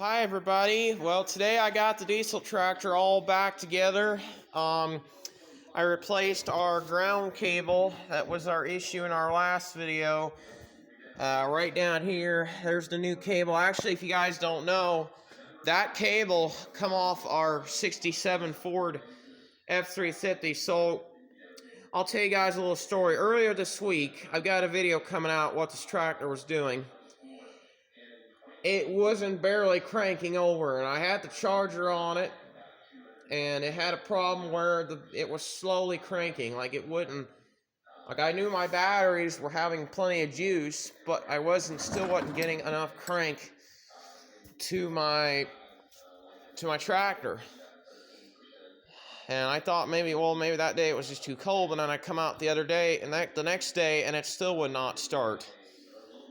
Hi everybody. Well, today I got the diesel tractor all back together. I replaced our ground cable. That was our issue in our last video. Right down here, there's the new cable. Actually, if you guys don't know, that cable come off our 67 Ford F350. So I'll tell you guys a little story. Earlier this week, I've got a video coming out what this tractor was doing. It wasn't barely cranking over, and I had the charger on it, and it had a problem where it was slowly cranking, like it wouldn't, like I knew my batteries were having plenty of juice, but I still wasn't getting enough crank to my tractor. And I thought maybe that day it was just too cold, and then I come out the other day, and the next day, and it still would not start.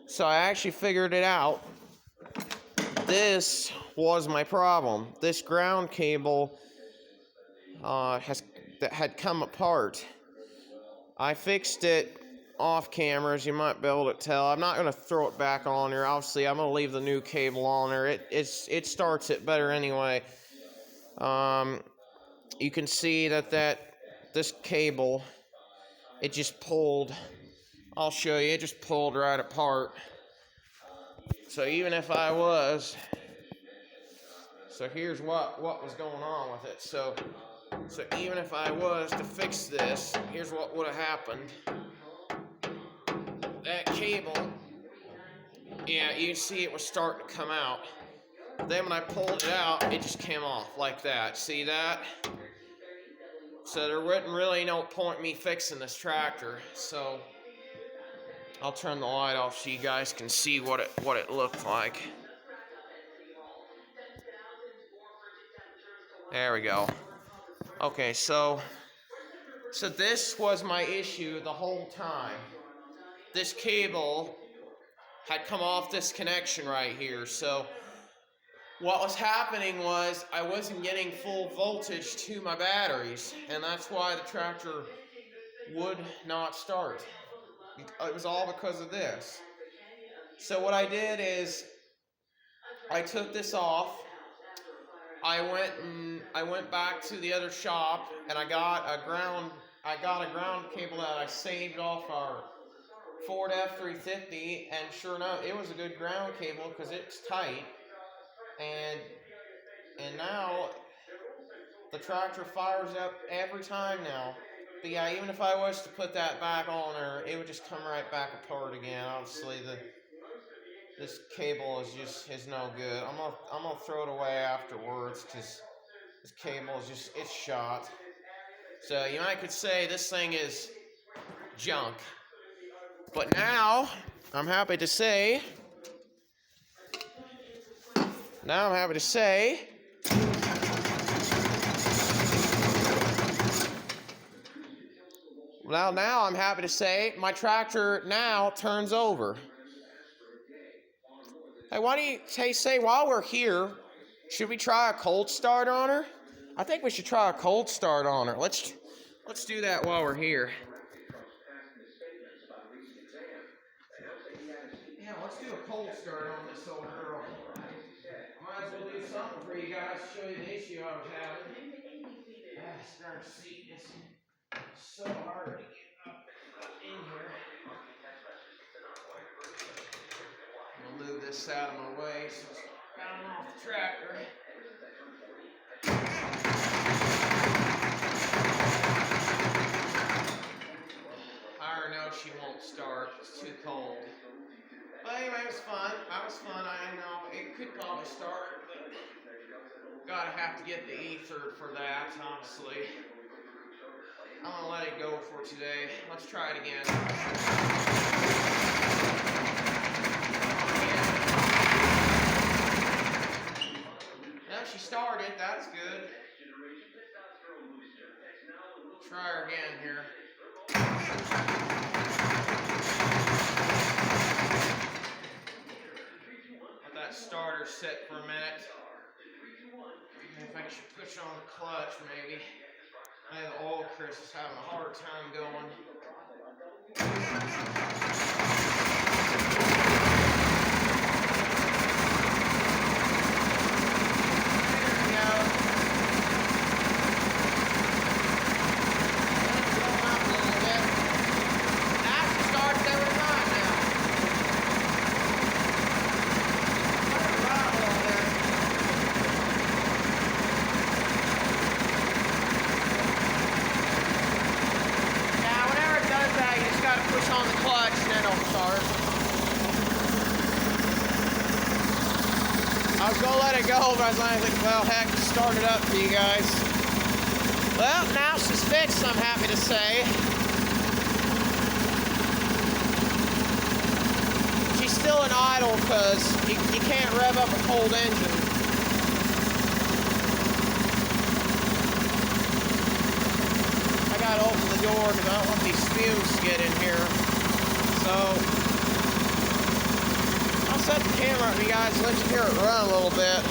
So I actually figured it out. This was my problem. This ground cable had come apart. I fixed it off camera, as you might be able to tell. I'm not going to throw it back on there. Obviously, I'm going to leave the new cable on there. It starts it better anyway. You can see that this cable, it just pulled. I'll show you. It just pulled right apart. So even if I was, so here's what was going on with it. So even if I was to fix this, here's what would have happened. That cable, yeah, you can see it was starting to come out. Then when I pulled it out, it just came off like that. See that? So there wasn't really no point me fixing this tractor. So I'll turn the light off so you guys can see what it looked like. There we go. Okay, so this was my issue the whole time. This cable had come off this connection right here. So what was happening was I wasn't getting full voltage to my batteries, and that's why the tractor would not start. It was all because of this. So what I did is I took this off. I went back to the other shop, and I got a ground cable that I saved off our Ford F350, and sure enough, it was a good ground cable because it's tight, and now the tractor fires up every time now. But yeah, even if I was to put that back on there, it would just come right back apart again. Obviously, this cable is no good. I'm gonna throw it away afterwards because this cable is it's shot. So you might could say this thing is junk. But now I'm happy to say now I'm happy to say my tractor now turns over. Hey, why don't you say while we're here, should we try a cold start on her? I think we should try a cold start on her. Let's do that while we're here. Yeah, let's do a cold start on this old girl. Might as well do something for you guys to show you the issue I was having. This darn seat is so hard to get up in here. I'm gonna move this out of my way so it's not off the tractor. I already know she won't start. It's too cold. But anyway, it was fun. I know it could probably start, but gotta have to get the ether for that, honestly. I'm gonna let it go for today. Let's try it again. Yeah, she started. That's good. Try her again here. Let that starter sit for a minute. If I should push on the clutch, maybe. I think the oil Chris is having a hard time going. I was going to let it go, but I was like, well, heck, start it up for you guys. Well, now she's fixed, I'm happy to say. She's still in idle because you can't rev up a cold engine. I got to open the door because I don't want these fumes to get in here. So I'll set the camera up, you guys, let you hear it run a little bit.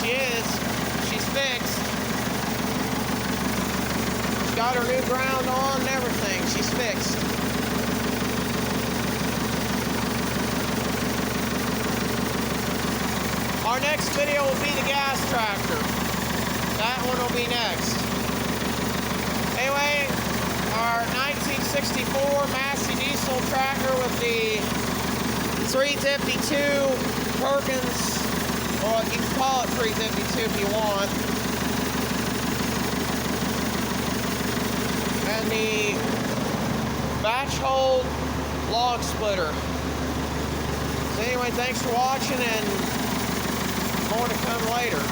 She is. She's fixed. She's got her new ground on and everything. She's fixed. Our next video will be the gas tractor. That one will be next. Anyway, our 1964 Massey diesel tractor with the 352 Perkins. Well, you can call it 352 if you want. And the batch hold log splitter. So anyway, thanks for watching and more to come later.